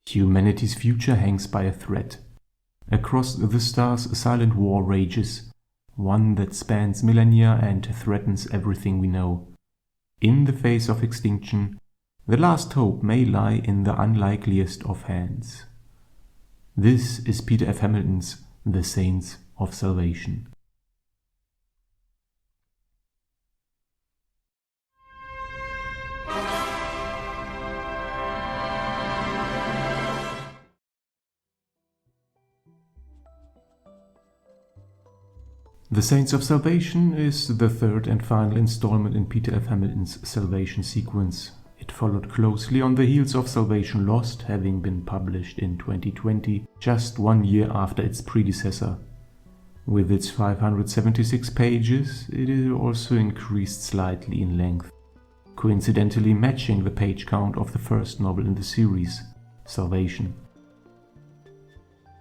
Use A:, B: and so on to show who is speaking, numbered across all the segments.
A: Humanity's future hangs by a thread. Across the stars a silent war rages, one that spans millennia and threatens everything we know. In the face of extinction, the last hope may lie in the unlikeliest of hands. This is Peter F. Hamilton's The Saints of Salvation. The Saints of Salvation is the third and final installment in Peter F. Hamilton's Salvation sequence. It followed closely on the heels of Salvation Lost, having been published in 2020, just 1 year after its predecessor. With its 576 pages, it is also increased slightly in length, coincidentally matching the page count of the first novel in the series, Salvation.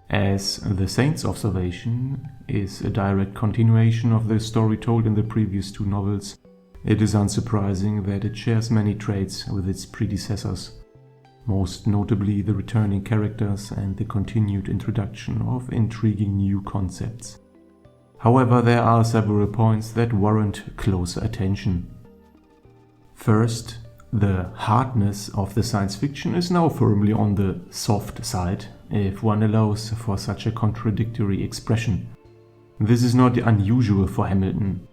A: As The Saints of Salvation is a direct continuation of the story told in the previous two novels, it is unsurprising that it shares many traits with its predecessors, most notably the returning characters and the continued introduction of intriguing new concepts. However, there are several points that warrant closer attention. First, the hardness of the science fiction is now firmly on the soft side, if one allows for such a contradictory expression. This is not unusual for Hamilton.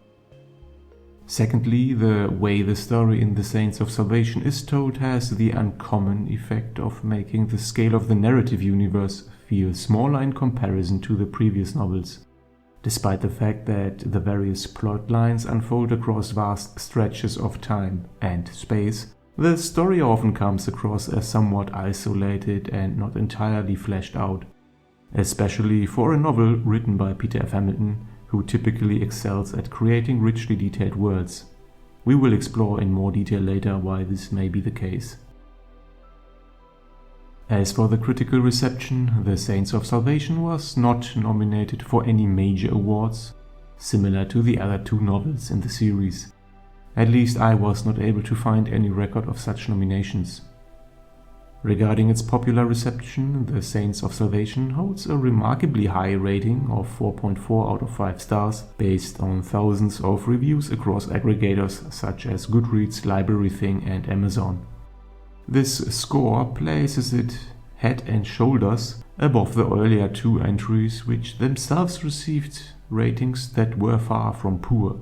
A: Secondly, the way the story in The Saints of Salvation is told has the uncommon effect of making the scale of the narrative universe feel smaller in comparison to the previous novels. Despite the fact that the various plot lines unfold across vast stretches of time and space, the story often comes across as somewhat isolated and not entirely fleshed out, especially for a novel written by Peter F. Hamilton, who typically excels at creating richly detailed worlds. We will explore in more detail later why this may be the case. As for the critical reception, The Saints of Salvation was not nominated for any major awards, similar to the other two novels in the series. At least I was not able to find any record of such nominations. Regarding its popular reception, The Saints of Salvation holds a remarkably high rating of 4.4 out of 5 stars, based on thousands of reviews across aggregators such as Goodreads, Library Thing and Amazon. This score places it head and shoulders above the earlier two entries, which themselves received ratings that were far from poor.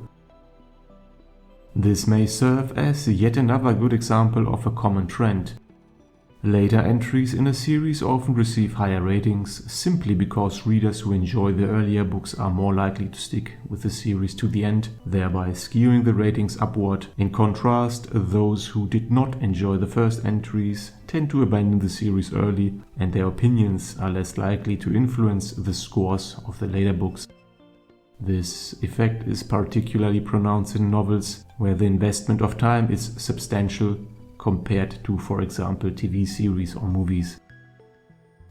A: This may serve as yet another good example of a common trend. Later entries in a series often receive higher ratings simply because readers who enjoy the earlier books are more likely to stick with the series to the end, thereby skewing the ratings upward. In contrast, those who did not enjoy the first entries tend to abandon the series early, and their opinions are less likely to influence the scores of the later books. This effect is particularly pronounced in novels where the investment of time is substantial compared to, for example, TV series or movies.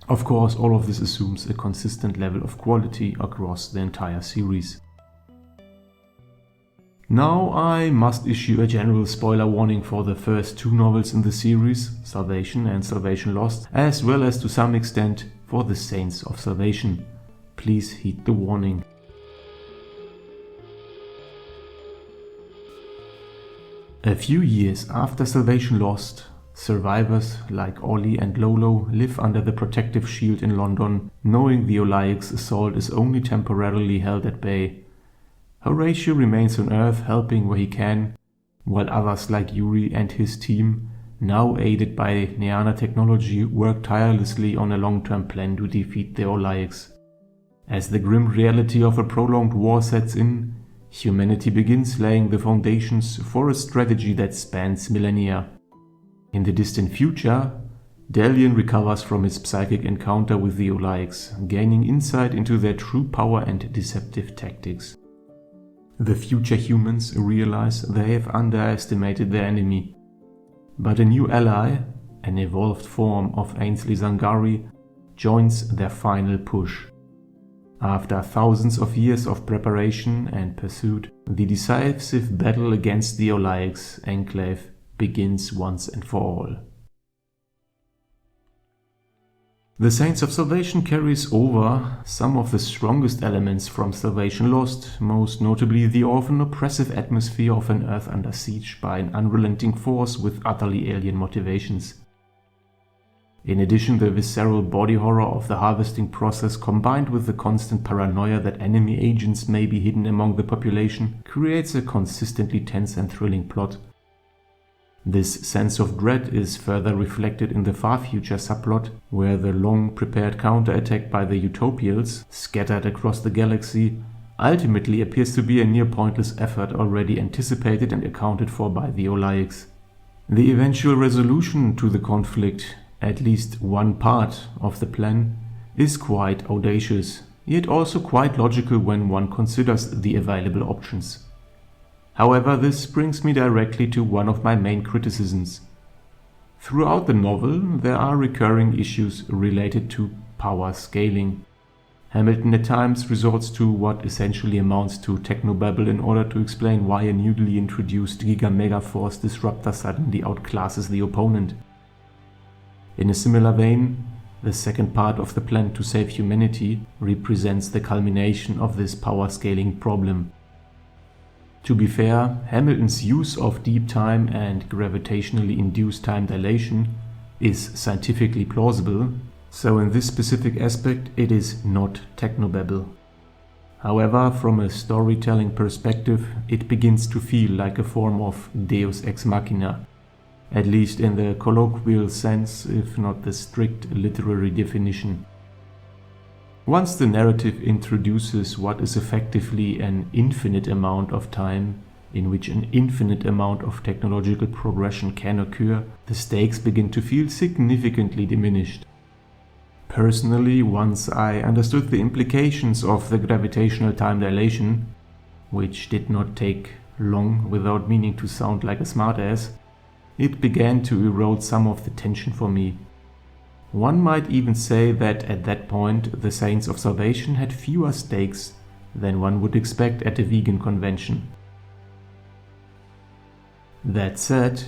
A: Of course, all of this assumes a consistent level of quality across the entire series. Now I must issue a general spoiler warning for the first two novels in the series, Salvation and Salvation Lost, as well as to some extent for The Saints of Salvation. Please heed the warning. A few years after Salvation Lost, survivors like Ollie and Lolo live under the protective shield in London, knowing the Olaic's assault is only temporarily held at bay. Horatio remains on Earth helping where he can, while others like Yuri and his team, now aided by Neana technology, work tirelessly on a long-term plan to defeat the Olaic's. As the grim reality of a prolonged war sets in, humanity begins laying the foundations for a strategy that spans millennia. In the distant future, Dalian recovers from his psychic encounter with the Olaic's, gaining insight into their true power and deceptive tactics. The future humans realize they have underestimated their enemy, but a new ally, an evolved form of Ainsley Zangari, joins their final push. After thousands of years of preparation and pursuit, the decisive battle against the Olaic's enclave begins once and for all. The Saints of Salvation carries over some of the strongest elements from Salvation Lost, most notably the often oppressive atmosphere of an Earth under siege by an unrelenting force with utterly alien motivations. In addition, the visceral body horror of the harvesting process, combined with the constant paranoia that enemy agents may be hidden among the population, creates a consistently tense and thrilling plot. This sense of dread is further reflected in the far future subplot, where the long-prepared counterattack by the Utopials, scattered across the galaxy, ultimately appears to be a near-pointless effort already anticipated and accounted for by the Olaics. The eventual resolution to the conflict, at least one part of the plan, is quite audacious, yet also quite logical when one considers the available options. However, this brings me directly to one of my main criticisms. Throughout the novel, there are recurring issues related to power scaling. Hamilton at times resorts to what essentially amounts to technobabble in order to explain why a newly introduced Giga-Mega-Force disruptor suddenly outclasses the opponent. In a similar vein, the second part of the plan to save humanity represents the culmination of this power scaling problem. To be fair, Hamilton's use of deep time and gravitationally induced time dilation is scientifically plausible, so in this specific aspect it is not technobabble. However, from a storytelling perspective, it begins to feel like a form of deus ex machina, at least in the colloquial sense, if not the strict literary definition. Once the narrative introduces what is effectively an infinite amount of time, in which an infinite amount of technological progression can occur, the stakes begin to feel significantly diminished. Personally, once I understood the implications of the gravitational time dilation, which did not take long without meaning to sound like a smartass, it began to erode some of the tension for me. One might even say that at that point the Saints of Salvation had fewer stakes than one would expect at a vegan convention. That said,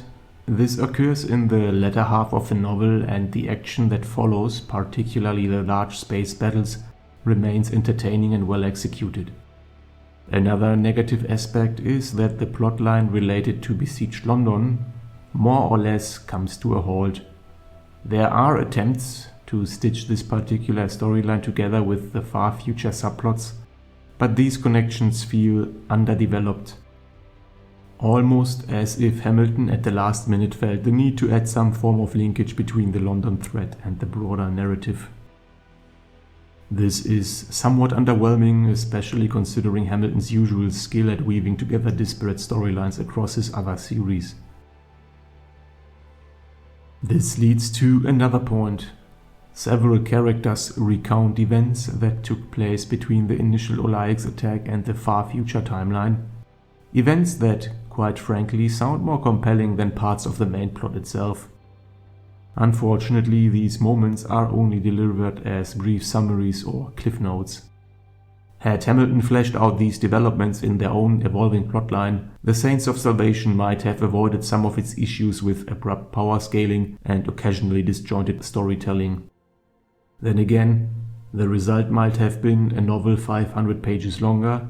A: this occurs in the latter half of the novel, and the action that follows, particularly the large space battles, remains entertaining and well executed. Another negative aspect is that the plotline related to besieged London more or less comes to a halt. There are attempts to stitch this particular storyline together with the far future subplots, but these connections feel underdeveloped. Almost as if Hamilton at the last minute felt the need to add some form of linkage between the London thread and the broader narrative. This is somewhat underwhelming, especially considering Hamilton's usual skill at weaving together disparate storylines across his other series. This leads to another point. Several characters recount events that took place between the initial Olaics attack and the far future timeline. Events that, quite frankly, sound more compelling than parts of the main plot itself. Unfortunately, these moments are only delivered as brief summaries or cliff notes. Had Hamilton fleshed out these developments in their own evolving plotline, the Saints of Salvation might have avoided some of its issues with abrupt power scaling and occasionally disjointed storytelling. Then again, the result might have been a novel 500 pages longer,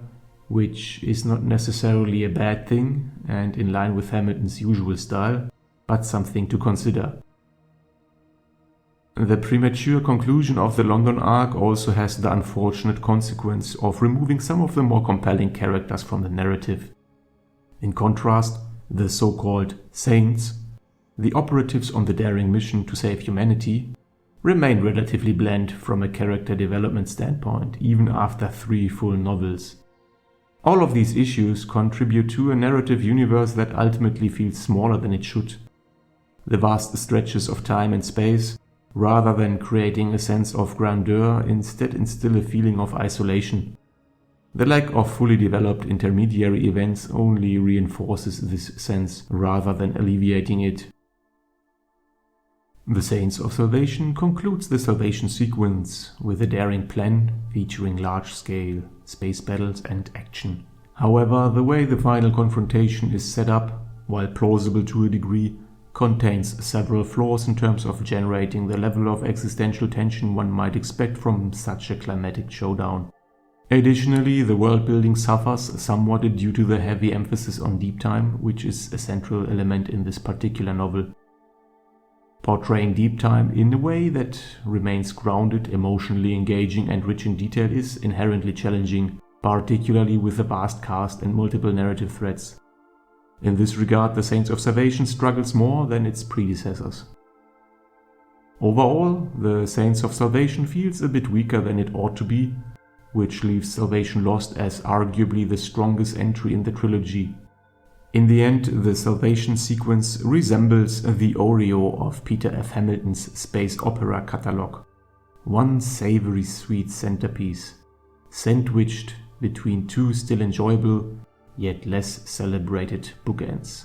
A: which is not necessarily a bad thing and in line with Hamilton's usual style, but something to consider. The premature conclusion of the London arc also has the unfortunate consequence of removing some of the more compelling characters from the narrative. In contrast, the so-called Saints, the operatives on the daring mission to save humanity, remain relatively bland from a character development standpoint, even after 3 full novels. All of these issues contribute to a narrative universe that ultimately feels smaller than it should. The vast stretches of time and space, rather than creating a sense of grandeur, instead instill a feeling of isolation. The lack of fully developed intermediary events only reinforces this sense, rather than alleviating it. The Saints of Salvation concludes the Salvation sequence with a daring plan featuring large-scale space battles and action. However, the way the final confrontation is set up, while plausible to a degree, contains several flaws in terms of generating the level of existential tension one might expect from such a climatic showdown. Additionally, the world-building suffers somewhat due to the heavy emphasis on deep time, which is a central element in this particular novel. Portraying deep time in a way that remains grounded, emotionally engaging and rich in detail is inherently challenging, particularly with a vast cast and multiple narrative threads. In this regard, The Saints of Salvation struggles more than its predecessors. Overall, The Saints of Salvation feels a bit weaker than it ought to be, which leaves Salvation Lost as arguably the strongest entry in the trilogy. In the end, the Salvation sequence resembles the Oreo of Peter F. Hamilton's space opera catalogue. One savory sweet centerpiece, sandwiched between two still enjoyable, yet less celebrated bookends.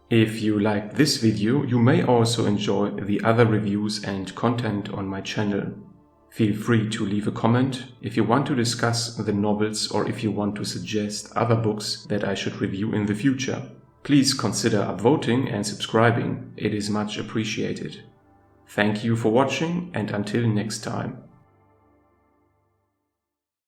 A: If you liked this video, you may also enjoy the other reviews and content on my channel. Feel free to leave a comment if you want to discuss the novels or if you want to suggest other books that I should review in the future. Please consider upvoting and subscribing, it is much appreciated. Thank you for watching and until next time.